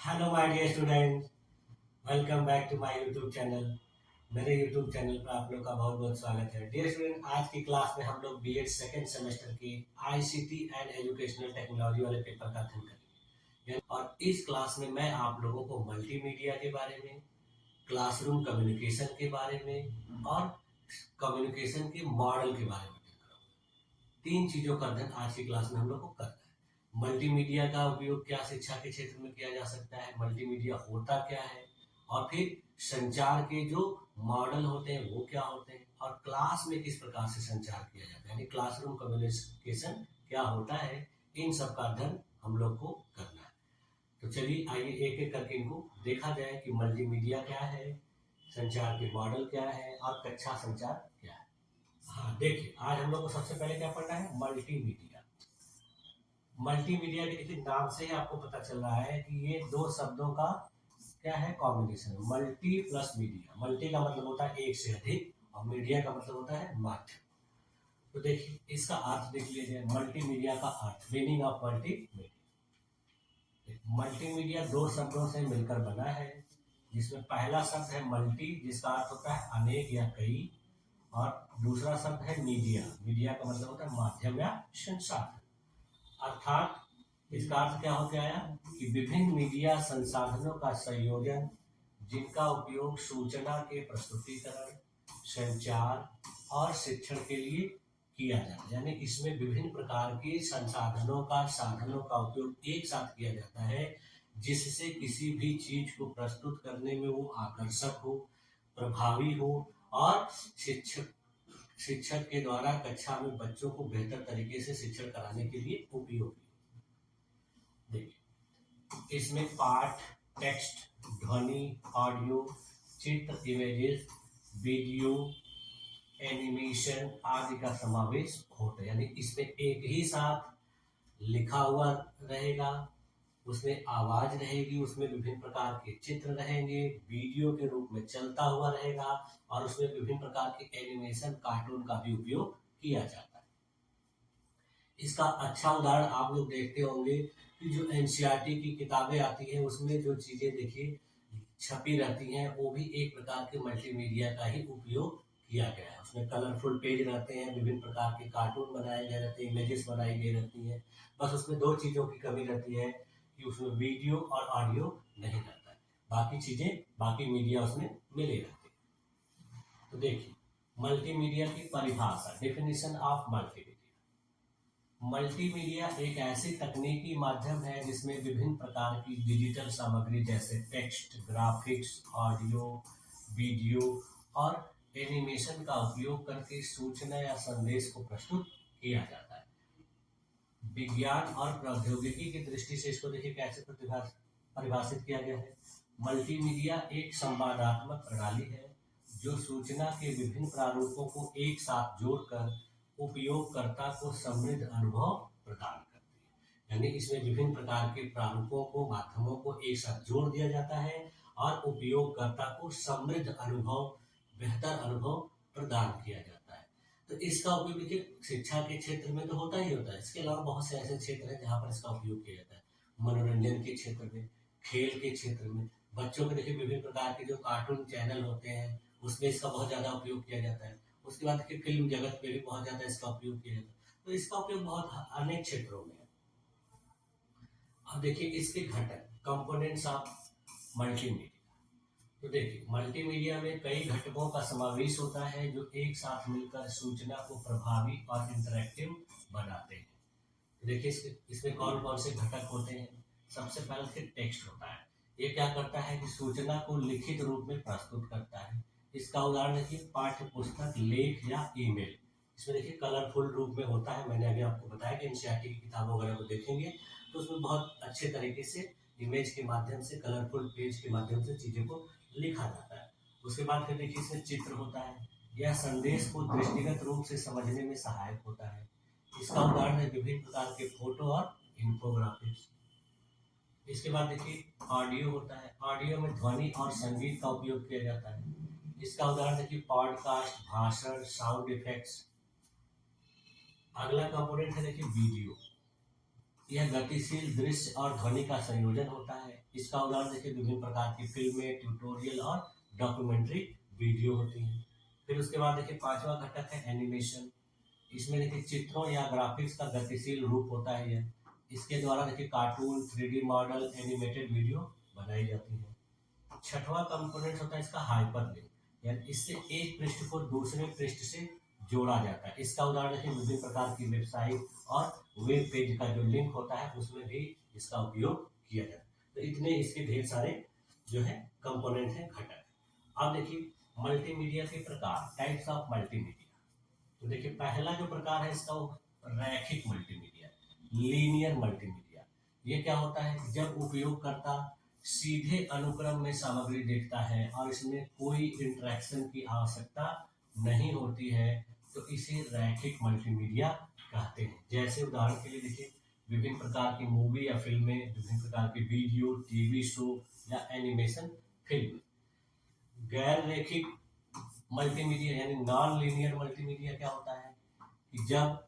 Hello my dear student, welcome back to my YouTube channel. मेरे YouTube channel पर आप लोग का बहुत बहुत स्वागत है। डियर स्टूडेंट, आज की क्लास में हम लोग बीएड सेकेंड सेमेस्टर की आईसीटी एंड एजुकेशनल टेक्नोलॉजी वाले पेपर का अध्ययन करेंगे। और इस क्लास में मैं आप लोगों को मल्टीमीडिया के बारे में, क्लासरूम कम्युनिकेशन के बारे में और कम्युनिकेशन के मॉडल के बारे में तीन चीजों का अध्ययन आज की क्लास में हम लोग को करना है। मल्टीमीडिया का उपयोग क्या शिक्षा के क्षेत्र में किया जा सकता है, मल्टीमीडिया होता क्या है, और फिर संचार के जो मॉडल होते हैं वो क्या होते हैं, और क्लास में किस प्रकार से संचार किया जाता है, यानी क्लासरूम कम्युनिकेशन क्या होता है। इन सब का अध्ययन हम लोग को करना है। तो चलिए आइए एक एक करके इनको देखा जाए कि मल्टीमीडिया क्या है, संचार के मॉडल क्या है और कक्षा संचार क्या है। हाँ देखिए, आज हम लोग को सबसे पहले क्या पढ़ना है, मल्टीमीडिया। मल्टीमीडिया के देखिए नाम से ही आपको पता चल रहा है कि ये दो शब्दों का क्या है, combination. Multi plus media. Multi का मतलब होता है एक से अधिक और मीडिया का मतलब होता है माध्यम। तो देखिए इसका अर्थ देख लीजिए, मल्टीमीडिया का अर्थ, मीनिंग ऑफ मल्टीमीडिया। मल्टीमीडिया दो शब्दों से मिलकर बना है, जिसमें पहला शब्द है मल्टी, जिसका अर्थ होता है अनेक या कई, और दूसरा शब्द है मीडिया। मीडिया का मतलब होता है माध्यम या संसाधन। अर्थात इसका अर्थ क्या हो गया कि विभिन्न मीडिया संसाधनों का संयोजन, जिनका उपयोग सूचना के प्रस्तुतिकरण, संचार और शिक्षण के लिए किया जाता है। यानी इसमें विभिन्न प्रकार के संसाधनों का, साधनों का उपयोग एक साथ किया जाता है, जिससे किसी भी चीज को प्रस्तुत करने में वो आकर्षक हो, प्रभावी हो और शिक्षक के द्वारा कक्षा में बच्चों को बेहतर तरीके से शिक्षण कराने के लिए उपयोगी। देखिए इसमें पाठ, टेक्स्ट, ध्वनि, ऑडियो, चित्र, इमेजेस, वीडियो, एनिमेशन आदि का समावेश होता है। यानी इसमें एक ही साथ लिखा हुआ रहेगा, उसमें आवाज रहेगी, उसमें विभिन्न प्रकार के चित्र रहेंगे, वीडियो के रूप में चलता हुआ रहेगा, और उसमें विभिन्न प्रकार के एनिमेशन, कार्टून का भी उपयोग किया जाता है। इसका अच्छा उदाहरण आप लोग देखते होंगे कि जो एनसीईआरटी की किताबें आती हैं उसमें जो चीजें देखिए छपी रहती हैं, वो भी एक प्रकार के मल्टीमीडिया का ही उपयोग किया गया है। उसमें कलरफुल पेज रहते हैं, विभिन्न प्रकार के कार्टून बनाए गए रहते हैं, इमेजेस बनाई गई रहती हैं। बस उसमें दो चीजों की कमी रहती है कि उसमें वीडियो और ऑडियो नहीं रहता है, बाकी चीजें, बाकी मीडिया उसमें मिले रहते हैं। तो देखिए मल्टीमीडिया की परिभाषा, डेफिनेशन ऑफ मल्टीमीडिया। मल्टीमीडिया एक ऐसी तकनीकी माध्यम है जिसमें विभिन्न प्रकार की डिजिटल सामग्री जैसे टेक्स्ट, ग्राफिक्स, ऑडियो, वीडियो और एनिमेशन का उपयोग करके सूचना या संदेश को प्रस्तुत किया जाता है। विज्ञान और प्रौद्योगिकी की दृष्टि से इसको देखिए कैसे परिभाषित किया गया है। मल्टीमीडिया एक संवादात्मक प्रणाली है जो सूचना के विभिन्न प्रारूपों को एक साथ जोड़कर उपयोगकर्ता को समृद्ध अनुभव प्रदान करती है। यानी इसमें विभिन्न प्रकार के प्रारूपों को, माध्यमों को एक साथ जोड़ दिया जाता है और उपयोगकर्ता को समृद्ध अनुभव, बेहतर अनुभव प्रदान किया जाता है। तो इसका उपयोग देखिए शिक्षा के क्षेत्र में तो होता ही होता है, इसके अलावा बहुत से ऐसे क्षेत्र हैं जहाँ पर इसका उपयोग किया जाता है। मनोरंजन के क्षेत्र में, खेल के क्षेत्र में, बच्चों के देखिए विभिन्न प्रकार के जो कार्टून चैनल होते हैं उसमें इसका बहुत ज्यादा उपयोग किया जाता है। उसके बाद देखिए फिल्म जगत में भी बहुत ज्यादा इसका उपयोग किया जाता है। तो इसका उपयोग बहुत अनेक क्षेत्रों में है। अब देखिए इसके घटक, कंपोनेंट्स ऑफ मल्टीमीडिया। तो देखिए मल्टीमीडिया में कई घटकों का समावेश होता है जो एक साथ मिलकर सूचना को प्रभावी और इंटरेक्टिव बनाते हैं। तो देखिए इसमें कौन कौन से घटक होते हैं। सबसे पहले टेक्स्ट होता है। ये क्या करता है कि सूचना को लिखित रूप में प्रस्तुत करता है। इसका उदाहरण देखिए पाठ्य पुस्तक, लेख या ईमेल। इसमें देखिए कलरफुल रूप में होता है। मैंने अभी आपको बताया कि एनसीईआरटी की किताबों वगैरह को देखेंगे तो उसमें बहुत अच्छे तरीके से इमेज के माध्यम से, कलरफुल पेज के माध्यम से चीज़ों को लिखा जाता है। उसके बाद फिर देखिए इसमें चित्र होता है। यह संदेश को दृष्टिगत रूप से समझने में सहायक होता है। इसका उदाहरण है विभिन्न प्रकार के फोटो और इन्फोग्राफिक्स। इसके बाद देखिए ऑडियो होता है। ऑडियो में ध्वनि और संगीत का उपयोग किया जाता है। इसका उदाहरण देखिए पॉडकास्ट, भाषण, साउंड इफेक्ट्स। अगला कंपोनेंट है देखिए वीडियो। यह गतिशील दृश्य और ध्वनि का संयोजन होता है। इसका उदाहरण देखिए, विभिन्न प्रकार की फिल्में, ट्यूटोरियल और डॉक्यूमेंट्री वीडियो होती हैं। फिर उसके बाद देखिए पांचवा घटक है एनिमेशन। इसमें देखिए चित्रों या ग्राफिक्स का गतिशील रूप होता है यह। इसके द्वारा देखिए cartoon, 3D model, animated video बनाई जाती है। छठवां कंपोनेंट होता है इसका हाइपरलिंक, यानी इससे एक पृष्ठ को दूसरे पृष्ठ से जोड़ा जाता है। इसका उदाहरण देखिए, विभिन्न प्रकार की वेबसाइट और वेब पेज का जो लिंक होता है उसमें भी इसका उपयोग किया जाता है। तो इतने इसके ढेर सारे जो है कंपोनेंट है, घटक। अब देखिए मल्टीमीडिया के प्रकार, टाइप्स ऑफ मल्टीमीडिया। तो देखिए पहला जो प्रकार है इसका वो रैखिक मल्टीमीडिया, लीनियर मल्टीमीडिया। ये क्या होता है कि जब उपयोगकर्ता सीधे अनुक्रम में सामग्री देखता है और इसमें कोई इंटरेक्शन की आवश्यकता नहीं होती है, तो इसे रैखिक मल्टीमीडिया कहते हैं। जैसे उदाहरण के लिए देखिए, विभिन्न प्रकार की मूवी या फिल्में, विभिन्न प्रकार की वीडियो, टीवी शो या एनिमेशन फिल्म। गैर रैखिक मल्टीमीडिया यानी नॉन लीनियर मल्टीमीडिया क्या होता है कि जब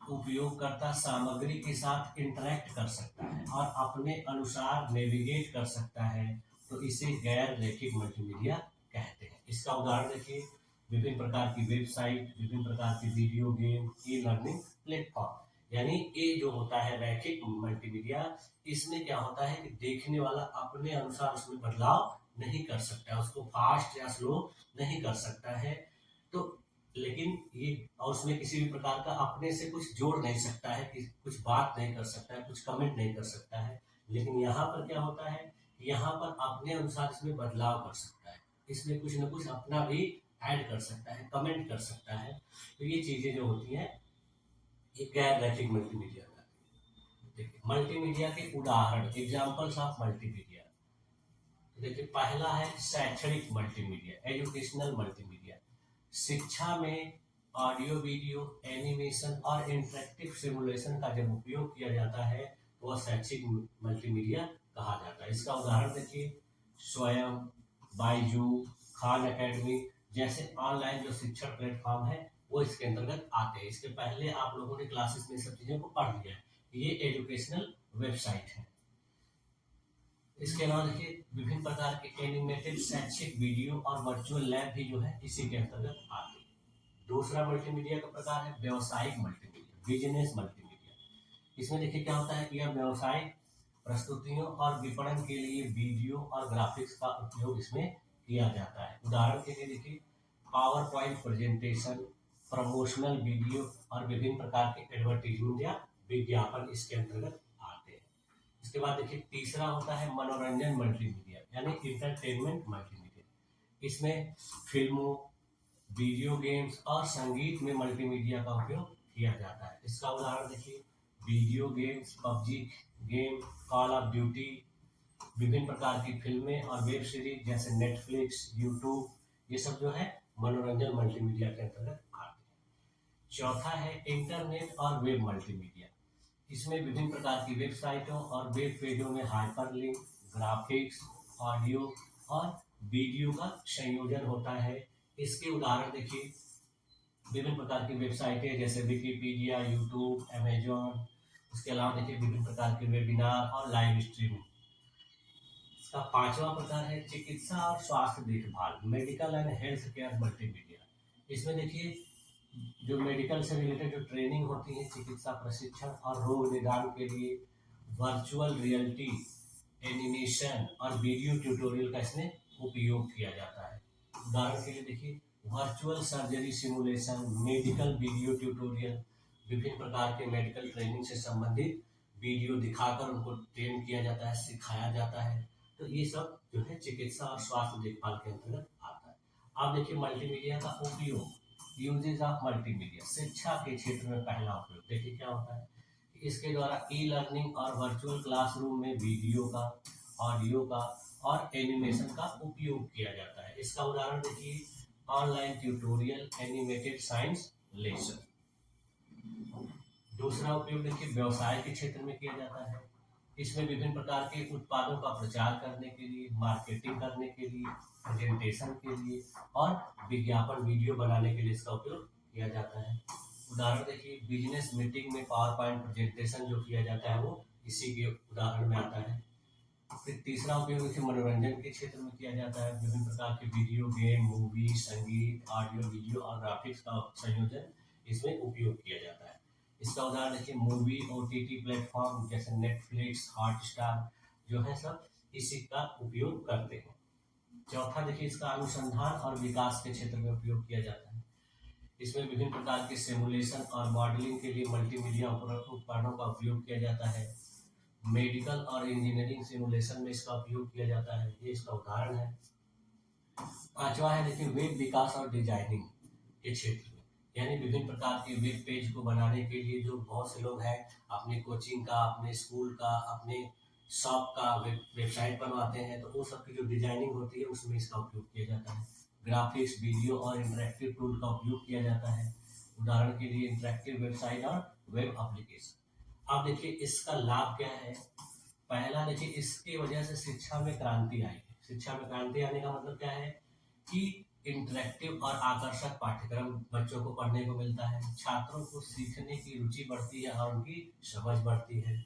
उपयोगकर्ता सामग्री के साथ इंटरेक्ट कर सकता है और अपने अनुसार नेविगेट कर सकता है, तो इसे गैर रैखिक मल्टीमीडिया कहते हैं। इसका उदाहरण देखिए, विभिन्न प्रकार की वेबसाइट, विभिन्न प्रकार की video game, e learning platform. यानी ये जो होता है रैखिक मल्टीमीडिया, इसमें क्या होता है कि देखने वाला अपने अनुसार उसमें बदलाव नहीं कर सकता है, उसको फास्ट या स्लो नहीं कर सकता है। तो लेकिन ये और उसमें किसी भी प्रकार का अपने से कुछ जोड़ नहीं सकता है, कि कुछ बात नहीं कर सकता है, कुछ कमेंट नहीं कर सकता है। लेकिन यहाँ पर क्या होता है, यहाँ पर अपने अनुसार इसमें बदलाव कर सकता है, इसमें कुछ न कुछ अपना भी ऐड कर सकता है, कमेंट कर सकता है। तो ये चीजें जो होती हैं ये गैर रैखिक मल्टीमीडिया का। देखिए मल्टीमीडिया के उदाहरण, एग्जाम्पल्स ऑफ मल्टीमीडिया। देखिए पहला है शैक्षणिक मल्टीमीडिया, एजुकेशनल मल्टीमीडिया। शिक्षा में ऑडियो, वीडियो, एनिमेशन और इंटरेक्टिव सिमुलेशन का जब उपयोग किया जाता है तो वह शैक्षिक मल्टीमीडिया कहा जाता है। इसका उदाहरण देखिए, स्वयं, बायजू, खान एकेडमी जैसे ऑनलाइन जो शिक्षण प्लेटफॉर्म है वो इसके अंतर्गत आते हैं। इसके पहले आप लोगों ने क्लासेस में सब चीज़ों को पढ़ लिया है। ये एजुकेशनल वेबसाइट है। इसके अलावा देखिए विभिन्न प्रकार के एनिमेटेड शैक्षिक वीडियो और वर्चुअल लैब भी जो है इसी के अंतर्गत आते हैं। दूसरा मल्टीमीडिया का प्रकार है व्यावसायिक मल्टीमीडिया, बिजनेस मल्टीमीडिया। इसमें देखिए क्या होता है कि यह व्यावसायिक प्रस्तुतियों और विपणन के लिए वीडियो और ग्राफिक्स का उपयोग इसमें किया जाता है। उदाहरण के लिए देखिए, power point presentation, promotional video और विभिन्न प्रकार के एडवर्टीजमेंट या विज्ञापन इसके अंतर्गत आते हैं। इसके बाद देखिए तीसरा होता है मनोरंजन मल्टीमीडिया, यानी इंटरटेनमेंट मल्टीमीडिया। इसमें फिल्मों, वीडियो गेम्स और संगीत में मल्टीमीडिया का उपयोग किया जाता है। इसका उदाहरण देखिए, video games, PUBG game, call of duty, विभिन्न प्रकार की फिल्में और वेब सीरीज जैसे नेटफ्लिक्स, यूट्यूब, ये सब जो है मनोरंजन मल्टीमीडिया के अंतर्गत आते हैं। चौथा है इंटरनेट और वेब मल्टीमीडिया। इसमें विभिन्न प्रकार की वेबसाइटों और वेब पेजों में हाइपरलिंक, ग्राफिक्स, ऑडियो और वीडियो का संयोजन होता है। इसके उदाहरण देखिए, विभिन्न प्रकार की वेबसाइटें जैसे विकिपीडिया, यूट्यूब, अमेजॉन। इसके अलावा देखिए विभिन्न प्रकार के वेबिनार और लाइव स्ट्रीमिंग। इसका पांचवा प्रकार है चिकित्सा और स्वास्थ्य देखभाल, medical and health care multimedia. इसमें देखिए जो मेडिकल से रिलेटेड जो ट्रेनिंग होती है, चिकित्सा प्रशिक्षण और रोग निदान के लिए वर्चुअल रियलिटी, एनिमेशन और वीडियो ट्यूटोरियल का इसमें उपयोग किया जाता है। उदाहरण के लिए देखिए, virtual surgery simulation, medical video tutorial, विभिन्न प्रकार के मेडिकल ट्रेनिंग से संबंधित वीडियो दिखाकर उनको ट्रेन किया जाता है, सिखाया जाता है। तो ये सब जो है चिकित्सा और स्वास्थ्य देखभाल के अंतर्गत आता है। अब देखिए मल्टीमीडिया का उपयोग, यूजेज ऑफ मल्टीमीडिया। शिक्षा के क्षेत्र में पहला उपयोग देखिए क्या होता है, इसके द्वारा ई लर्निंग और वर्चुअल क्लासरूम में वीडियो का, ऑडियो का और एनिमेशन का उपयोग किया जाता है। इसका उदाहरण देखिए, online tutorial, animated science lesson. दूसरा उपयोग देखिए व्यवसाय के क्षेत्र में किया जाता है। इसमें विभिन्न प्रकार के उत्पादों का प्रचार करने के लिए, मार्केटिंग करने के लिए, प्रेजेंटेशन के लिए और विज्ञापन वीडियो बनाने के लिए इसका उपयोग किया जाता है। उदाहरण देखिए, बिजनेस मीटिंग में पावर पॉइंट प्रेजेंटेशन जो किया जाता है वो इसी के उदाहरण में आता है। फिर तीसरा उपयोग देखिए मनोरंजन के क्षेत्र में किया जाता है। विभिन्न प्रकार के वीडियो गेम, मूवी, संगीत, ऑडियो वीडियो और ग्राफिक्स का संयोजन इसमें उपयोग किया जाता है। इसका उदाहरण देखिए, मूवी ओटीटी प्लेटफॉर्म जैसे नेटफ्लिक्स, हॉटस्टार जो है सब इसी का उपयोग करते हैं। चौथा देखिए, इसका अनुसंधान और विकास के क्षेत्र में उपयोग किया जाता है। इसमें विभिन्न प्रकार के सिमुलेशन और मॉडलिंग के लिए मल्टीमीडिया उपकरणों का उपयोग किया जाता है। मेडिकल और इंजीनियरिंग सिमुलेशन में इसका उपयोग किया जाता है, ये इसका उदाहरण है। पांचवा है देखिए, वेब विकास और डिजाइनिंग के क्षेत्र में, यानी विभिन्न प्रकार के वेब पेज को बनाने के लिए जो बहुत से लोग हैं अपनी कोचिंग का, अपने स्कूल का, अपने शॉप का वेबसाइट बनवाते हैं, तो वो सब की जो डिजाइनिंग होती है उसमें इसका उपयोग किया जाता है। ग्राफिक्स, वीडियो और इंटरेक्टिव टूल का उपयोग किया जाता है, उदाहरण के लिए इंटरेक्टिव वेबसाइट और वेब एप्लीकेशन। अब देखिए इसका लाभ क्या है। पहला देखिए, इसकी वजह से शिक्षा में क्रांति आई है। शिक्षा में क्रांति आने का मतलब क्या है कि इंटरेक्टिव और आकर्षक पाठ्यक्रम बच्चों को पढ़ने को मिलता है, छात्रों को सीखने की रुचि बढ़ती है और उनकी समझ बढ़ती है।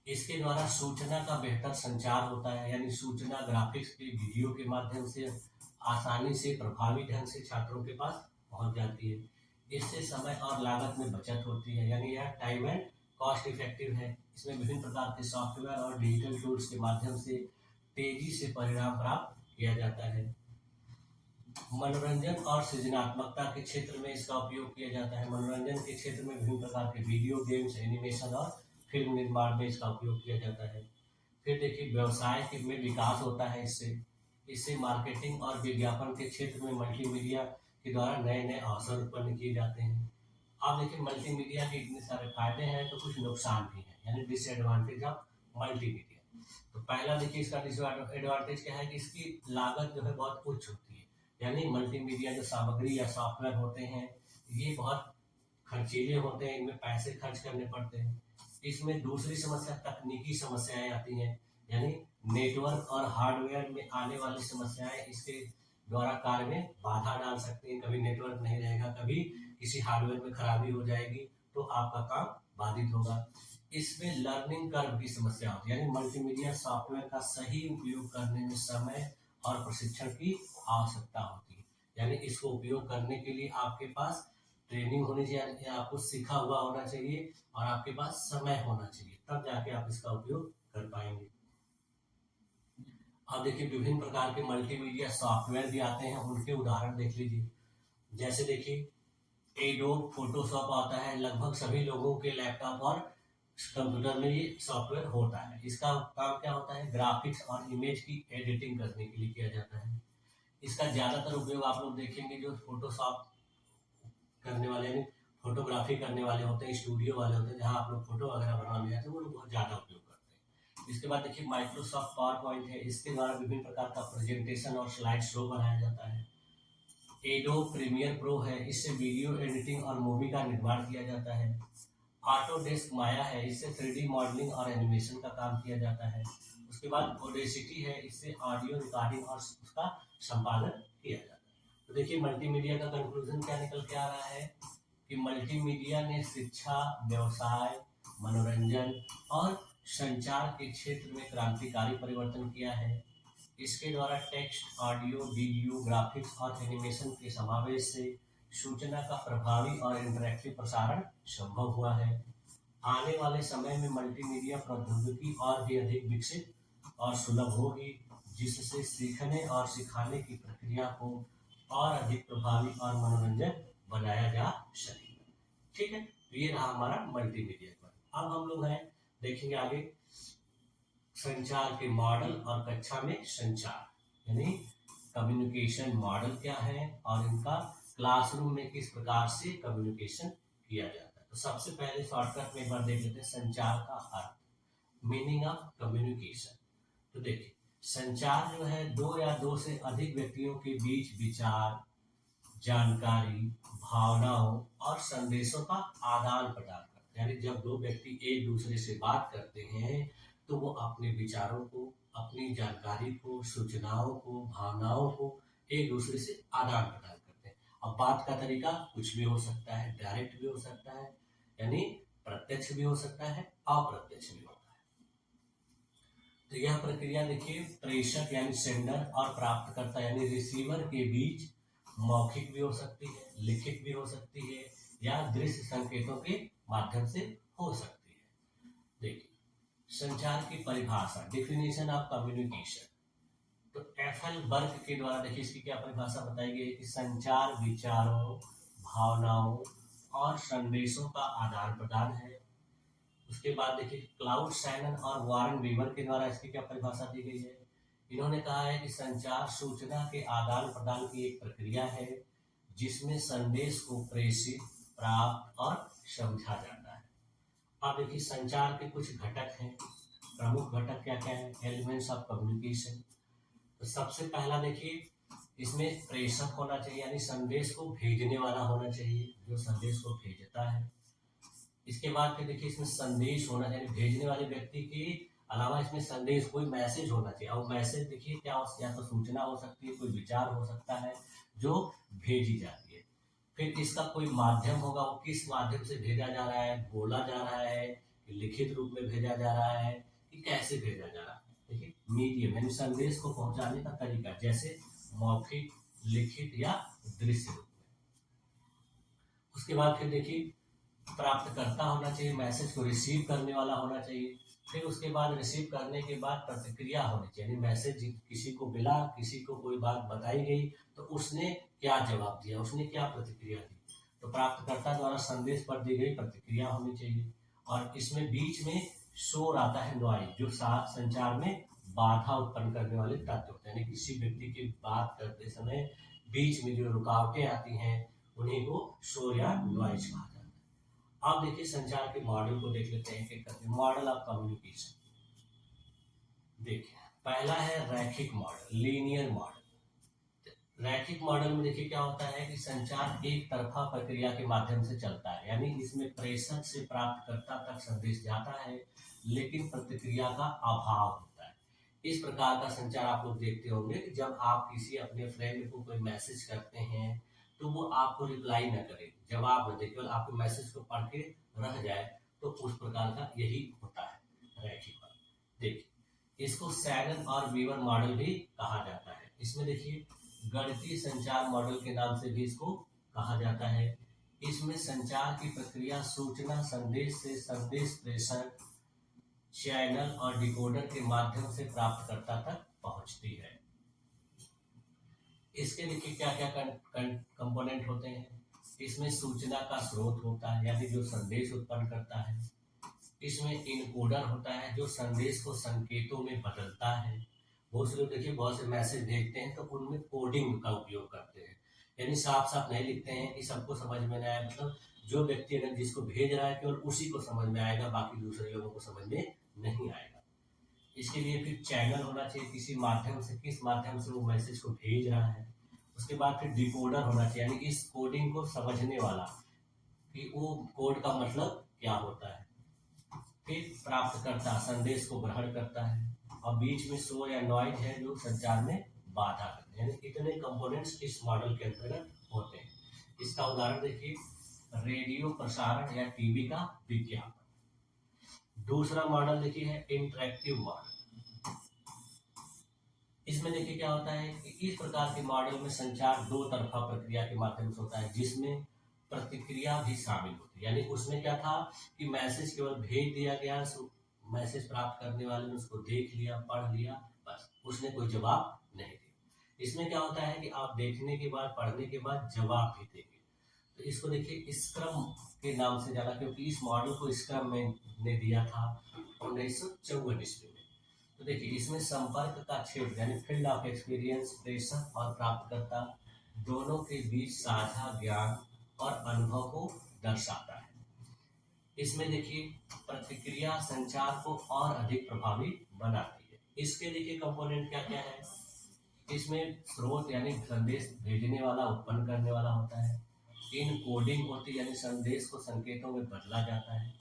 इसके द्वारा सूचना का बेहतर संचार होता है, यानी सूचना ग्राफिक्स के वीडियो के माध्यम से आसानी से प्रभावी ढंग से छात्रों के पास पहुंच जाती है। इससे समय और लागत में बचत होती है, यानी यह टाइम एंड कॉस्ट इफेक्टिव है। इसमें विभिन्न प्रकार के सॉफ्टवेयर और डिजिटल टूल्स के माध्यम से तेजी से परिणाम प्राप्त किया जाता है। मनोरंजन और सृजनात्मकता के क्षेत्र में इसका उपयोग किया जाता है। मनोरंजन के क्षेत्र में विभिन्न प्रकार के वीडियो गेम्स, एनिमेशन और फिल्म निर्माण में इसका उपयोग किया जाता है। फिर देखिए, व्यवसाय के में विकास होता है इससे। इससे मार्केटिंग और विज्ञापन के क्षेत्र में मल्टीमीडिया के द्वारा नए नए अवसर उत्पन्न किए जाते हैं। अब देखिए, मल्टीमीडिया के इतने सारे फायदे हैं तो कुछ नुकसान भी हैं, यानी डिसएडवांटेज ऑफ मल्टीमीडिया। तो पहला देखिए, इसका डिसएडवांटेज क्या है कि इसकी लागत जो है बहुत उच्च होती है, यानी मल्टीमीडिया जो सामग्री या सॉफ्टवेयर होते हैं ये बहुत खर्चीले होते हैं, इनमें पैसे खर्च करने पड़ते हैं। इसमें दूसरी समस्या तकनीकी समस्याएं आती हैं, यानी नेटवर्क और हार्डवेयर में आने वाली समस्याएं इसके द्वारा कार्य में बाधा डाल सकती हैं। कभी नेटवर्क नहीं रहेगा, कभी किसी हार्डवेयर में खराबी हो जाएगी तो आपका काम बाधित होगा। इसमें लर्निंग कर्व की समस्या होती है, यानी मल्टीमीडिया सॉफ्टवेयर का सही उपयोग करने में समय और प्रशिक्षण की आवश्यकता होती है, यानी इसको उपयोग करने के लिए आपके पास ट्रेनिंग होनी चाहिए, आपको सीखा हुआ होना चाहिए और आपके पास समय होना चाहिए, तब जाके आप इसका उपयोग कर पाएंगे। अब देखिए, विभिन्न प्रकार के मल्टीमीडिया सॉफ्टवेयर भी आते हैं, उनके उदाहरण देख लीजिए। जैसे देखिए, एडोब फोटोशॉप आता है, लगभग सभी लोगों के लैपटॉप और कंप्यूटर में ये सॉफ्टवेयर होता है। इसका काम क्या होता है, ग्राफिक्स और इमेज की एडिटिंग करने के लिए किया जाता है। इसका ज़्यादातर उपयोग आप लोग देखेंगे जो फोटोशॉप करने वाले, यानी फोटोग्राफी करने वाले होते हैं, स्टूडियो वाले होते हैं, जहाँ आप लोग फोटो वगैरह बनवाने जाते हैं, वो लोग बहुत ज़्यादा उपयोग करते हैं। इसके बाद देखिए, माइक्रोसॉफ्ट पावर पॉइंट है, इसके द्वारा विभिन्न प्रकार का प्रेजेंटेशन और स्लाइड शो बनाया जाता है। एडोब प्रीमियर प्रो है, इससे वीडियो एडिटिंग और मूवी का निर्माण किया जाता है। ऑटोडेस्क माया है, इससे 3D मॉडलिंग और एनिमेशन का काम किया जाता है। उसके बाद ऑडेसिटी है, इससे ऑडियो रिकॉर्डिंग और उसका संपादन किया जाता है। तो देखिए, मल्टीमीडिया का कंक्लूजन क्या निकल के आ रहा है कि मल्टीमीडिया ने शिक्षा, व्यवसाय, मनोरंजन और संचार के क्षेत्र में क्रांतिकारी परिवर्तन किया है। इसके द्वारा टेक्स्ट, ऑडियो, वीडियो, ग्राफिक्स और एनिमेशन के समावेश से सूचना का प्रभावी और इंटरैक्टिव प्रसारण संभव हुआ है। आने वाले समय में मल्टीमीडिया प्रौद्योगिकी और भी अधिक विकसित और सुलभ होगी, जिससे सीखने और सिखाने की प्रक्रिया को और अधिक प्रभावी और मनोरंजन बनाया जा सकेगा। ठीक है, तो ये रहा हमारा मल्टीमीडिया पर। अब हम लोग हैं देखेंगे आगे संचार के मॉडल और कक्षा में संचार, यानी कम्युनिकेशन मॉडल क्या है और इनका क्लासरूम में किस प्रकार से कम्युनिकेशन किया जाता है। तो सबसे पहले शॉर्टकट में एक बार देख लेते हैं संचार का अर्थ, मीनिंग ऑफ कम्युनिकेशन। तो देखिए, संचार जो है दो या दो से अधिक व्यक्तियों के बीच विचार, जानकारी, भावनाओं और संदेशों का आदान प्रदान करते हैं। यानी जब दो व्यक्ति एक दूसरे से बात करते हैं तो वो अपने विचारों को, अपनी जानकारी को, सूचनाओं को, भावनाओं को एक दूसरे से आदान प्रदान करते हैं। अब बात का तरीका कुछ भी हो सकता है, डायरेक्ट भी हो सकता है, यानी प्रत्यक्ष भी हो सकता है, अप्रत्यक्ष भी होता है। तो यह प्रक्रिया देखिए प्रेषक यानी सेंडर और प्राप्तकर्ता यानी रिसीवर के बीच मौखिक भी हो सकती है, लिखित भी हो सकती है, या दृश्य संकेतों के माध्यम से हो सकती है। देखिए संचार की परिभाषा, डेफिनेशन ऑफ कम्युनिकेशन। तो एफएल बर्ग के द्वारा देखिए इसकी क्या परिभाषा बताई गई है कि संचार विचारों, भावनाओं और संदेशों का आदान प्रदान है। उसके बाद देखिए क्लाउड सैनन और वारन वीवर के द्वारा इसकी क्या परिभाषा दी गई है। इन्होंने कहा है कि संचार सूचना के आदान प्रदान की एक प्रक्रिया है जिसमें संदेश को प्रेषित, प्राप्त और समझा जाता है। अब देखिए संचार के कुछ घटक हैं, प्रमुख घटक क्या क्या है, एलिमेंट्स ऑफ कम्युनिकेशन। तो सबसे पहला देखिए इसमें प्रेषक होना चाहिए, यानी संदेश को भेजने वाला होना चाहिए, जो संदेश को भेजता है। इसके बाद फिर देखिए इसमें संदेश होना चाहिए, भेजने वाले व्यक्ति के अलावा इसमें संदेश, कोई मैसेज होना चाहिए। और मैसेज देखिए क्या या तो सूचना हो सकती है, कोई विचार हो सकता है जो भेजी जाती है। फिर इसका कोई माध्यम होगा, वो किस माध्यम से भेजा जा रहा है, बोला जा रहा है कि लिखित रूप में भेजा जा रहा है कि कैसे भेजा जा रहा है। देखिए मीडियम यानी संदेश को पहुंचाने का तरीका, जैसे मौखिक, लिखित या दृश्य रूप में। उसके बाद फिर देखिए प्राप्तकर्ता होना चाहिए, मैसेज को रिसीव करने वाला होना चाहिए। फिर उसके बाद रिसीव करने के बाद प्रतिक्रिया होनी चाहिए, यानी मैसेज किसी को मिला, किसी को कोई बात बताई गई तो उसने क्या जवाब दिया, उसने क्या प्रतिक्रिया दी। तो प्राप्तकर्ता द्वारा संदेश पर दी गई प्रतिक्रिया होनी चाहिए। और इसमें बीच में शोर आता है, नॉइज, जो संचार में बाधा उत्पन्न करने वाले तत्व होते हैं, यानी किसी व्यक्ति की बात करते समय बीच में जो रुकावटें आती हैं उन्हीं को शोर या नॉइज कहा जाता है। अब देखिए संचार के मॉडल को देख लेते हैं कि करते हैं। मॉडल ऑफ कम्युनिकेशन देखिए पहला है रैखिक मॉडल, लीनियर मॉडल। रैखिक मॉडल में देखिए क्या होता है कि संचार एक तरफा प्रक्रिया के माध्यम से चलता है, यानी इसमें प्रेषक से प्राप्तकर्ता तक संदेश जाता है लेकिन प्रतिक्रिया का अभाव होता है। इस प्रकार का संचार आप लोग देखते होंगे कि जब आप किसी अपने फ्रेंड को कोई मैसेज करते हैं तो वो आपको रिप्लाई न करे, जवाब न दे, केवल आपके मैसेज को पढ़ के रह जाए, तो उस प्रकार का यही होता है रैखिक मॉडल। देखिए इसको सैनन और वीवर मॉडल भी कहा जाता है। इसमें देखिए गणितीय संचार मॉडल के नाम से भी इसको कहा जाता है। इसमें संचार की प्रक्रिया सूचना संदेश से संदेश प्रेषण, चैनल और डिकोडर के माध्यम से प्राप्तकर्ता तक पहुंचती है। इसके देखिए क्या क्या कंपोनेंट होते हैं। इसमें सूचना का स्रोत होता है, यानी जो संदेश उत्पन्न करता है। इसमें इनकोडर होता है जो संदेश को संकेतों में बदलता है। बहुत से लोग देखिए बहुत से मैसेज भेजते हैं तो उनमें कोडिंग का उपयोग करते हैं, यानी साफ साफ नहीं लिखते हैं कि सबको समझ में ना आए, मतलब जो व्यक्ति अगर जिसको भेज रहा है केवल उसी को समझ में आएगा, बाकी दूसरे लोगों को समझ में नहीं आएगा। इसके लिए फिर चैनल होना चाहिए, किसी माध्यम से, किस माध्यम से वो मैसेज को भेज रहा है। उसके बाद फिर डिकोडर होना चाहिए, यानी इस कोडिंग को समझने वाला कि वो कोड का मतलब क्या होता है। फिर प्राप्तकर्ता संदेश को ग्रहण करता है, और बीच में शोर या नॉइज है जो संचार में बाधा करते हैं। इतने कंपोनेंट्स इस मॉडल के अंतर्गत होते हैं। इसका उदाहरण देखिए रेडियो प्रसारण या टीवी का विज्ञापन। दूसरा मॉडल देखिए है इंटरेक्टिव मॉडल। इसमें देखिए क्या होता है कि इस प्रकार के मॉडल में संचार दो तरफा प्रक्रिया के माध्यम से होता है जिसमें प्रतिक्रिया भी शामिल होती है। यानी उसमें क्या था कि मैसेज केवल भेज दिया गया, मैसेज प्राप्त करने वाले ने उसको देख लिया, पढ़ लिया, बस, उसने कोई जवाब नहीं दिया। इसमें क्या होता है कि आप देखने के बाद, पढ़ने के बाद जवाब भी देंगे। तो इसको देखिए स्क्रम के नाम से जाना, क्योंकि इस मॉडल को स्क्रम में ने दिया था 1954 ईस्वी में। तो देखिए इसमें संपर्क का क्षेत्र यानी फील्ड ऑफ एक्सपीरियंस, प्रेषक और प्राप्तकर्ता दोनों के बीच साझा ज्ञान और अनुभव को दर्शाता है। इसमें देखिए प्रतिक्रिया संचार को और अधिक प्रभावी बनाती है। इसके देखिए कंपोनेंट क्या क्या है। इसमें स्रोत यानी संदेश भेजने वाला, उत्पन्न करने वाला होता है। इन कोडिंग होती है, यानी संदेश को संकेतों में बदला जाता है।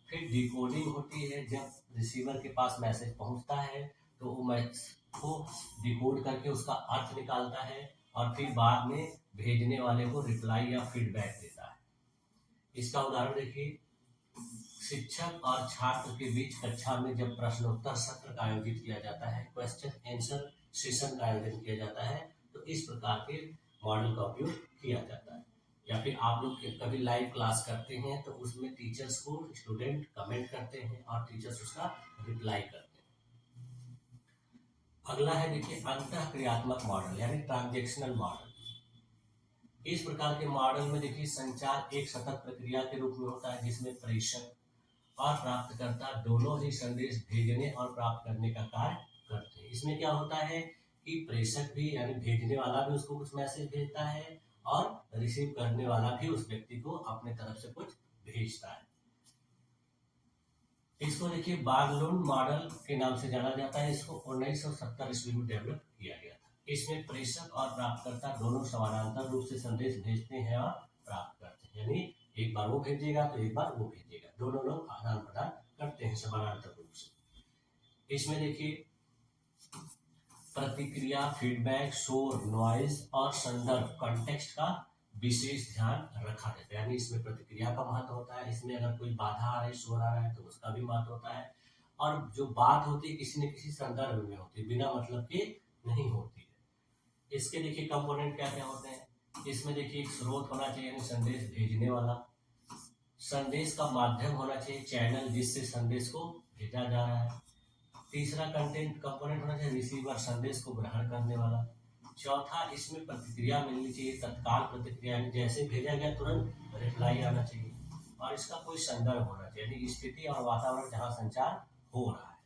फिर डिकोडिंग होती है, जब रिसीवर के पास मैसेज पहुंचता है तो वो मैसेज को डिकोड करके उसका अर्थ निकालता है और फिर बाद में भेजने वाले को रिप्लाई या फीडबैक देता है। इसका उदाहरण देखिए, शिक्षक और छात्र के बीच कक्षा में जब प्रश्नोत्तर सत्र का आयोजित किया जाता है, क्वेश्चन आंसर सेशन का आयोजन किया जाता है, तो इस प्रकार के मॉडल का उपयोग किया जाता है। या फिर आप लोग कभी लाइव क्लास करते हैं तो उसमें टीचर्स को स्टूडेंट कमेंट करते हैं और टीचर्स उसका रिप्लाई करते हैं। अगला है देखिए अंतःक्रियात्मक मॉडल यानी ट्रांजेक्शनल मॉडल। इस प्रकार के मॉडल में देखिए संचार एक सतत प्रक्रिया के रूप में होता है जिसमें प्रेषक और प्राप्तकर्ता दोनों ही संदेश भेजने और प्राप्त करने का कार्य करते हैं। इसमें क्या होता है कि प्रेषक भी यानी भेजने वाला भी उसको कुछ मैसेज भेजता है और रिसीव करने वाला भी उस व्यक्ति को अपने तरफ से कुछ भेजता है। इसको देखिए बार्लोन मॉडल के नाम से जाना जाता है। इसको 1970 ईस्वी में डेवलप किया गया था। इसमें प्रेषक और प्राप्तकर्ता दोनों समानांतर रूप से संदेश भेजते हैं और प्राप्त करते हैं, यानी एक बार वो भेजेगा तो एक बार वो भेजेगा, दोनों लोग आदान प्रदान करते हैं समानांतर रूप से। इसमें देखिए प्रतिक्रिया, फीडबैक, शोर, नॉइज और संदर्भ कॉन्टेक्स्ट का विशेष ध्यान रखा जाता है, यानी इसमें प्रतिक्रिया का महत्व होता है। इसमें अगर कोई बाधा आ रही, शोर आ रहा है तो उसका भी महत्व होता है। और जो बात होती है किसी न किसी संदर्भ में होती है, बिना मतलब के नहीं होती है। इसके देखिए कंपोनेंट क्या क्या होते हैं। इसमें देखिए एक स्रोत होना चाहिए यानी संदेश भेजने वाला, संदेश का माध्यम होना चाहिए चैनल जिससे संदेश को भेजा जा रहा है। तीसरा कंटेंट कंपोनेंट होना चाहिए रिसीवर संदेश को ग्रहण करने वाला। चौथा इसमें प्रतिक्रिया मिलनी चाहिए, तत्काल प्रतिक्रिया जैसे भेजा गया तुरंत रिप्लाई आना चाहिए। और इसका कोई संदर्भ होना चाहिए यानी स्थिति और वातावरण जहाँ संचार हो रहा है।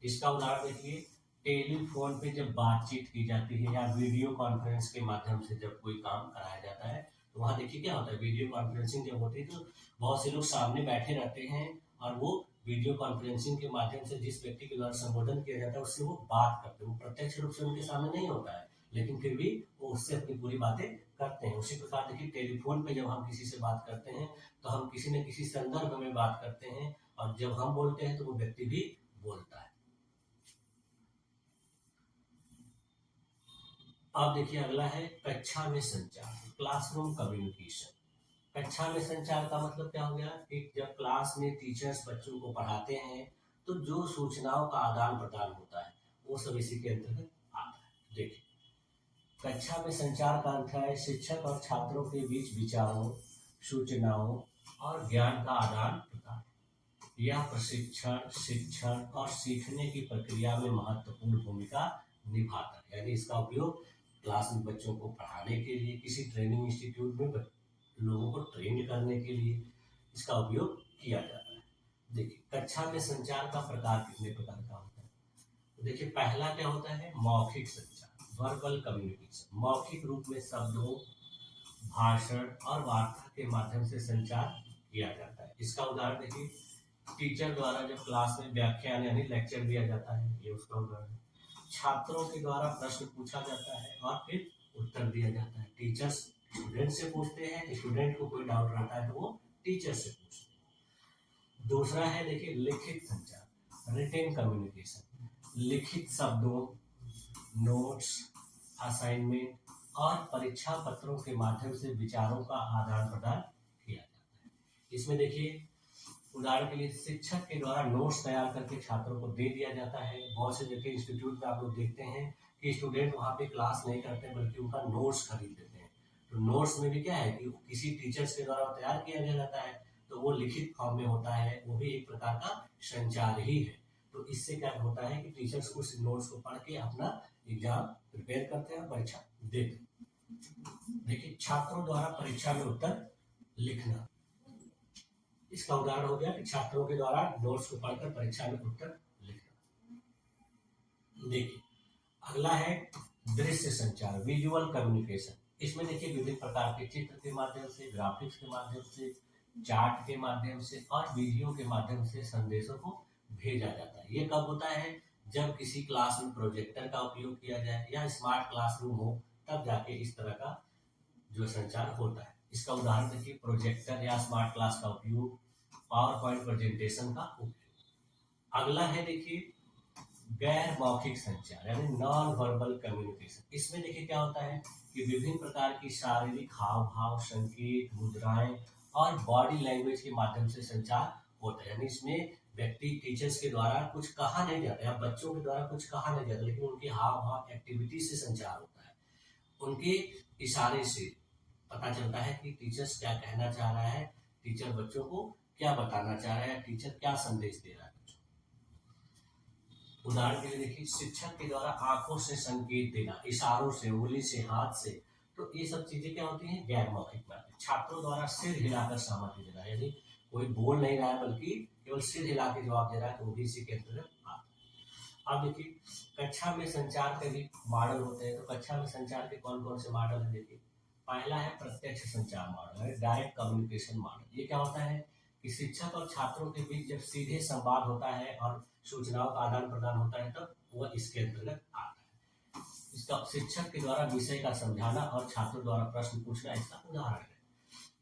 इसका उदाहरण देखिए, टेलीफोन पे जब बातचीत की जाती है या वीडियो कॉन्फ्रेंस के माध्यम से जब कोई काम कराया जाता है तो वहाँ देखिए क्या होता है, वीडियो कॉन्फ्रेंसिंग जब होती है तो बहुत से लोग सामने बैठे रहते हैं और वो वीडियो कॉन्फ्रेंसिंग के माध्यम से जिस व्यक्ति के द्वारा संबोधन किया जाता है उससे वो बात करते हैं। वो प्रत्यक्ष रूप से उनके सामने नहीं होता है लेकिन फिर भी वो उससे अपनी पूरी बातें करते हैं। उसी प्रकार देखिए टेलीफोन पे जब हम किसी से बात करते हैं तो हम किसी न किसी संदर्भ में बात करते हैं और जब हम बोलते हैं तो वो व्यक्ति भी बोलता है। अब देखिए अगला है कक्षा में संचार, क्लासरूम कम्युनिकेशन। कक्षा में संचार का मतलब क्या हो गया कि जब क्लास में टीचर्स बच्चों को पढ़ाते हैं तो जो सूचनाओं का आदान प्रदान होता है वो सब इसी के अंतर्गत आता है। देखिए कक्षा में संचार का अर्थ है शिक्षक और छात्रों के बीच विचारों, सूचनाओं और ज्ञान का आदान प्रदान। यह प्रशिक्षण, शिक्षण और सीखने की प्रक्रिया में महत्वपूर्ण भूमिका निभाता है, यानी इसका उपयोग क्लास में बच्चों को पढ़ाने के लिए, किसी ट्रेनिंग इंस्टीट्यूट में लोगों को ट्रेन करने के लिए इसका उपयोग किया जाता है। देखिए कक्षा में संचार का प्रकार कितने प्रकार का होता है। तो देखिए पहला क्या होता है, मौखिक संचार, वर्बल कम्युनिकेशन। मौखिक रूप में शब्दों, भाषण और वार्ता के माध्यम से संचार किया जाता है। इसका उदाहरण देखिए, टीचर द्वारा जब क्लास में व्याख्यान यानी लेक्चर दिया जाता है, ये उसका उदाहरण है। छात्रों के द्वारा प्रश्न पूछा जाता है और फिर उत्तर दिया जाता है। टीचर्स स्टूडेंट से पूछते हैं, स्टूडेंट को कोई डाउट रहता है तो वो टीचर से पूछते हैं। दूसरा है देखिए लिखित संचार, रिटेन कम्युनिकेशन। लिखित शब्दों, नोट्स, असाइनमेंट और परीक्षा पत्रों के माध्यम से विचारों का आदान प्रदान किया जाता है। इसमें देखिए उदाहरण के लिए शिक्षक के द्वारा नोट्स तैयार करके छात्रों को दे दिया जाता है। बहुत से देखिए इंस्टीट्यूट में आप लोग देखते हैं कि स्टूडेंट वहाँ पे क्लास नहीं करते बल्कि उनका नोट्स खरीद लेते हैं। तो नोट्स में भी क्या है कि किसी टीचर्स के द्वारा तैयार किया जाता है तो वो लिखित फॉर्म में होता है, वो भी एक प्रकार का संचार ही है। तो इससे क्या होता है कि टीचर्स उस नोट्स को पढ़ के अपना एग्जाम प्रिपेयर करते हैं, परीक्षा देते हैं। देखिए छात्रों द्वारा परीक्षा में उत्तर लिखना, इसका उदाहरण हो गया कि छात्रों के द्वारा नोट्स को पढ़कर परीक्षा में उत्तर लिखना। देखिए अगला है दृश्य संचार, विजुअल कम्युनिकेशन। इसमें देखिए विभिन्न प्रकार के चित्र के माध्यम से, ग्राफिक्स के माध्यम से, चार्ट के माध्यम से और वीडियो के माध्यम से संदेशों को भेजा जाता है। ये कब होता है, जब किसी क्लास में प्रोजेक्टर का उपयोग किया जाए या स्मार्ट क्लासरूम हो, तब जाके इस तरह का जो संचार होता है। इसका उदाहरण देखिए प्रोजेक्टर या स्मार्ट क्लास का उपयोग, पावर पॉइंट प्रेजेंटेशन का उपयोग। अगला है देखिए गैर मौखिक संचार यानी नॉन वर्बल कम्युनिकेशन। इसमें देखिए क्या होता है कि विभिन्न प्रकार की शारीरिक हाव भाव, संकेत, मुद्राएं और बॉडी लैंग्वेज के माध्यम से संचार होता है। यानी इसमें व्यक्ति टीचर्स के द्वारा कुछ कहा नहीं जाता या बच्चों के द्वारा कुछ कहा नहीं जाता, लेकिन उनके हाव भाव एक्टिविटी से संचार होता है। उनके इशारे से पता चलता है कि टीचर्स क्या कहना चाह रहा है, टीचर बच्चों को क्या बताना चाह रहा है, टीचर क्या संदेश दे रहा है। उदाहरण के लिए देखिए, शिक्षक के द्वारा आंखों से संकेत देना, इशारों से, उंगली से, हाथ से, तो ये सब चीजें क्या होती हैं, गैर मौखिक बातें। छात्रों द्वारा सिर हिलाकर सहमति देना, यानी कोई बोल नहीं रहा है बल्कि केवल सिर हिला के जवाब दे रहा है, तो वो भी इसी के अंतर्गत आता है। अब देखिए, कक्षा में संचार के भी मॉडल होते हैं। तो कक्षा में संचार के कौन कौन से मॉडल है, देखिए पहला है प्रत्यक्ष संचार मॉडल, डायरेक्ट कम्युनिकेशन मॉडल। ये क्या होता है कि शिक्षक और छात्रों के बीच जब सीधे संवाद होता है और सूचनाओं का आदान प्रदान होता है, तब वह इसके अंतर्गत आता है। इसका शिक्षक के द्वारा विषय का समझाना और छात्रों द्वारा प्रश्न पूछना इसका उदाहरण है।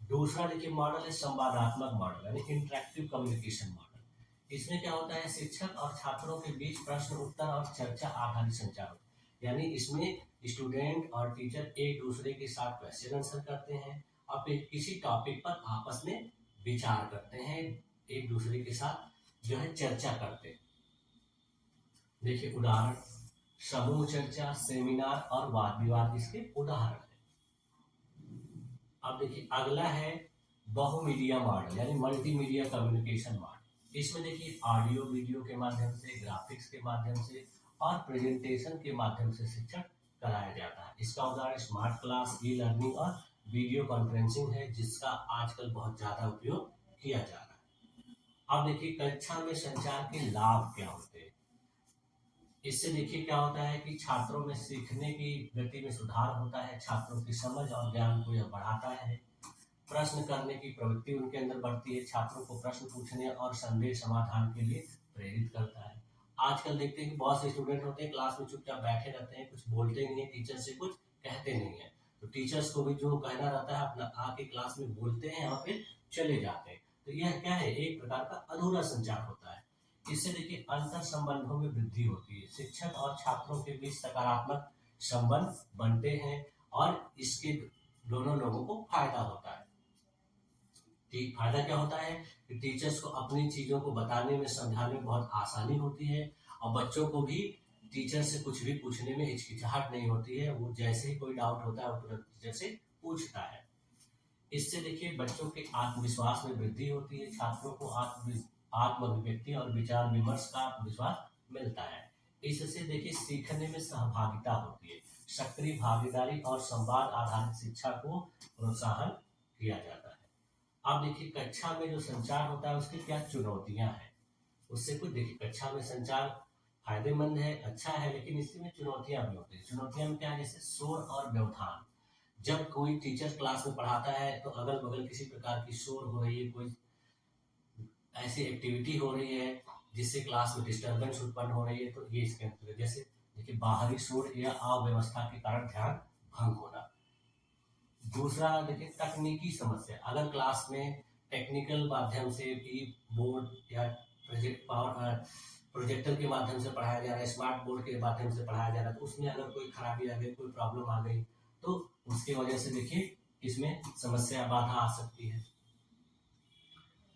दूसरा देखिए मॉडल है संवादात्मक मॉडल यानी इंटरेक्टिव कम्युनिकेशन मॉडल। इसमें क्या होता है, शिक्षक और छात्रों के बीच प्रश्न उत्तर और चर्चा आधारित संचार होता है। यानी इसमें स्टूडेंट और टीचर एक दूसरे के साथ क्वेश्चन आंसर करते हैं और फिर किसी टॉपिक पर आपस में विचार करते हैं, एक दूसरे के साथ जो है चर्चा करते हैं। देखिए उदाहरण, समूह चर्चा, सेमिनार और वाद विवाद इसके उदाहरण है। अब देखिए अगला है बहुमीडिया मॉडल यानी मल्टीमीडिया कम्युनिकेशन मॉडल। इसमें देखिए ऑडियो वीडियो के माध्यम से, ग्राफिक्स के माध्यम से और प्रेजेंटेशन के माध्यम से शिक्षण कराया जाता है। इसका उदाहरण स्मार्ट क्लास, ई लर्निंग और वीडियो कॉन्फ्रेंसिंग है, जिसका आजकल बहुत ज़्यादा उपयोग किया जा रहा है। अब देखिए कक्षा में संचार के लाभ क्या होते हैं। इससे देखिए क्या होता है कि छात्रों में सीखने की गति में सुधार होता है, छात्रों की समझ और ज्ञान को यह बढ़ाता है, प्रश्न करने की प्रवृत्ति उनके अंदर बढ़ती है, छात्रों को प्रश्न पूछने और संदेह समाधान के लिए प्रेरित करता है। आजकल देखते हैं कि बहुत से स्टूडेंट होते हैं क्लास में चुपचाप बैठे रहते हैं, कुछ बोलते नहीं है, टीचर से कुछ कहते नहीं है। तो टीचर्स को भी जो कहना रहता है अपना आके क्लास में बोलते हैं और फिर चले जाते हैं। तो यह क्या है, एक प्रकार का अधूरा संचार होता है। इससे देखिए अंतर संबंधों में वृद्धि होती है, शिक्षक और छात्रों के बीच सकारात्मक संबंध बनते हैं और इसके दोनों लोगों को फायदा होता है। फायदा क्या होता है कि टीचर्स को अपनी चीजों को बताने में, समझाने में बहुत आसानी होती है और बच्चों को भी टीचर से कुछ भी पूछने में हिचकिचाहट नहीं होती है। वो जैसे ही कोई डाउट होता है वो तुरंत टीचर से पूछता है। इससे देखिए बच्चों के आत्मविश्वास में वृद्धि होती है, छात्रों को आत्म अभिव्यक्ति और विचार विमर्श का आत्मविश्वास मिलता है। इससे देखिए सीखने में सहभागिता होती है, सक्रिय भागीदारी और संवाद आधारित शिक्षा को प्रोत्साहन किया जाता है। अब देखिए कक्षा में जो संचार होता है उसकी क्या चुनौतियां हैं, उससे कुछ देखिए कक्षा में संचार फायदेमंद है, अच्छा है, लेकिन इसमें चुनौतियां भी होती है। चुनौतियां में क्या है, जैसे शोर और व्यवधान। जब कोई टीचर क्लास में पढ़ाता है तो अगल बगल किसी प्रकार की शोर हो रही है, कोई ऐसी एक्टिविटी हो रही है जिससे क्लास में डिस्टर्बेंस उत्पन्न हो रही है, तो ये इसके अंतर्गत। जैसे देखिए बाहरी शोर या अव्यवस्था के कारण ध्यान भंग होना। दूसरा देखिए तकनीकी समस्या, अगर क्लास में टेक्निकल माध्यम से भी बोर्ड या प्रोजेक्टर के माध्यम से पढ़ाया जा रहा है, स्मार्ट बोर्ड के माध्यम से पढ़ाया जा रहा है, तो उसमें अगर कोई खराबी आ गई, कोई प्रॉब्लम आ गई, तो उसकी वजह से देखिए इसमें समस्या, बाधा आ सकती है।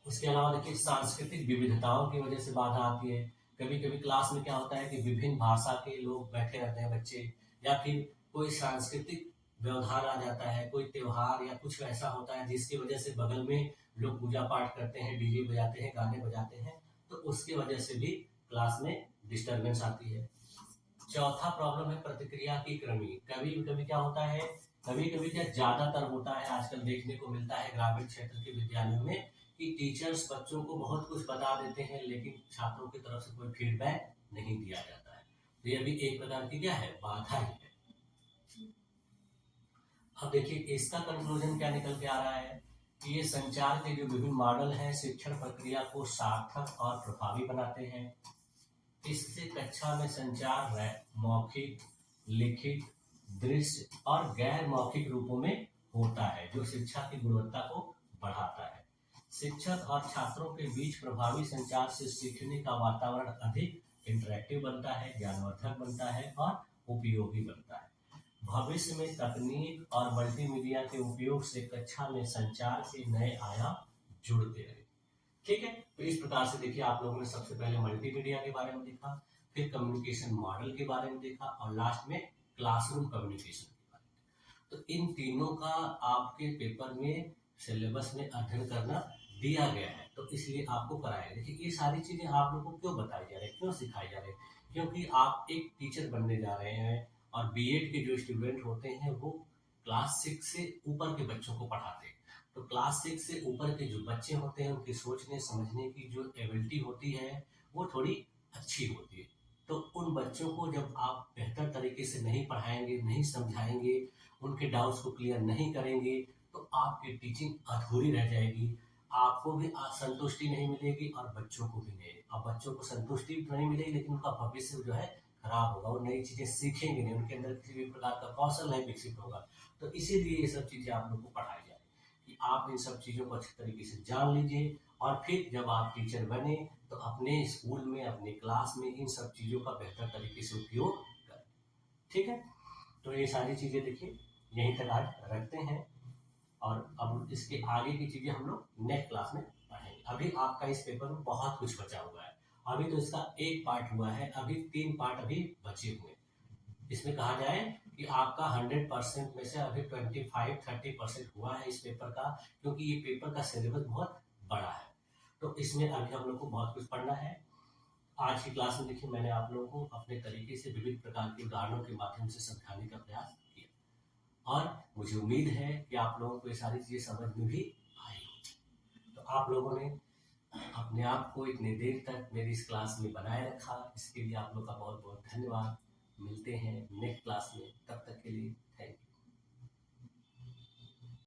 उसके अलावा देखिए सांस्कृतिक विविधताओं की वजह से बाधा आती है। कभी कभी क्लास में क्या होता है कि विभिन्न भाषा के लोग बैठे रहते हैं बच्चे, या फिर कोई सांस्कृतिक व्यवधान आ जाता है, कोई त्योहार या कुछ ऐसा होता है जिसकी वजह से बगल में लोग पूजा पाठ करते हैं, डीजे बजाते हैं, गाने बजाते हैं, तो उसकी वजह से भी क्लास में डिस्टर्बेंस आती है। चौथा प्रॉब्लम है प्रतिक्रिया की कमी। कभी कभी क्या होता है, कभी कभी क्या ज्यादातर होता है, आजकल देखने को मिलता है ग्रामीण क्षेत्र के विद्यालयों में, कि टीचर्स बच्चों को बहुत कुछ बता देते हैं लेकिन छात्रों की तरफ से कोई फीडबैक नहीं दिया जाता है। तो यह भी एक प्रकार की क्या है, बाधा ही है। अब देखिए इसका कंक्लूजन क्या निकल के आ रहा है कि ये संचार के जो विभिन्न मॉडल हैं शिक्षण प्रक्रिया को सार्थक और प्रभावी बनाते हैं। इससे कक्षा में संचार मौखिक, लिखित, दृश्य और गैर मौखिक रूपों में होता है, जो शिक्षा की गुणवत्ता को बढ़ाता है। शिक्षक और छात्रों के बीच प्रभावी संचार से सीखने का वातावरण अधिक इंटरेक्टिव बनता है, ज्ञानवर्धक बनता है और उपयोगी बनता है। भविष्य में तकनीक और मल्टीमीडिया के उपयोग से कक्षा में संचार के नए आयाम जुड़ते रहे। ठीक है, तो इस प्रकार से देखिए आप लोगों ने सबसे पहले मल्टीमीडिया के बारे में देखा, फिर कम्युनिकेशन मॉडल के बारे में देखा और लास्ट में क्लासरूम कम्युनिकेशन के बारे में। तो इन तीनों का आपके पेपर में सिलेबस में अध्ययन करना दिया गया है, तो इसलिए आपको कराया गया। देखिए ये सारी चीजें आप लोगों को क्यों बताई जा रही है, क्यों सिखाई जा रही है, क्योंकि आप एक टीचर बनने जा रहे हैं और बीएड के जो स्टूडेंट होते हैं वो क्लास 6 से ऊपर के बच्चों को पढ़ाते हैं। तो क्लास 6 से ऊपर के जो बच्चे होते हैं उनकी सोचने समझने की जो एबिलिटी होती है वो थोड़ी अच्छी होती है। तो उन बच्चों को जब आप बेहतर तरीके से नहीं पढ़ाएंगे, नहीं समझाएंगे, उनके डाउट्स को क्लियर नहीं करेंगे, तो आपकी टीचिंग अधूरी रह जाएगी, आपको भी संतुष्टि नहीं मिलेगी और बच्चों को भी नहीं। अब बच्चों को संतुष्टि तो नहीं मिलेगी लेकिन उनका भविष्य जो है खराब होगा, वो नई चीजें सीखेंगे नहीं, उनके अंदर किसी भी प्रकार का कौशल नहीं विकसित होगा। तो इसीलिए ये सब चीजें आप लोग को पढ़ाई जाए कि आप इन सब चीजों को अच्छी तरीके से जान लीजिए और फिर जब आप टीचर बने तो अपने स्कूल में, अपने क्लास में इन सब चीजों का बेहतर तरीके से उपयोग करें। ठीक है, तो ये सारी चीजें देखिए यहीं तक आज रखते हैं और अब इसके आगे की चीजें हम लोग नेक्स्ट क्लास में पढ़ेंगे। अभी आपका इस पेपर में बहुत कुछ बचा हुआ है, अभी तो इसका एक पार्ट हुआ है, अभी 3 पार्ट अभी बचे हुए हैं। इसमें कहा जाए कि आपका 100% में से अभी 25-30% हुआ है इस पेपर का, क्योंकि ये पेपर का सिलेबस बहुत बड़ा है। तो इसमें अभी हम लोग को बहुत कुछ पढ़ना है। आज की क्लास में देखिए मैंने आप लोगों को अपने तरीके से विभिन्न प्रकार के उदाहरणों के माध्यम से समझाने का प्रयास किया और मुझे उम्मीद है कि आप लोगों को ये सारी चीजें समझ में भी आई होगी। तो आप लोगों ने अपने आप को इतनी देर तक मेरी इस क्लास में बनाए रखा, इसके लिए आप लोग का बहुत बहुत धन्यवाद। मिलते हैं नेक्स्ट क्लास में।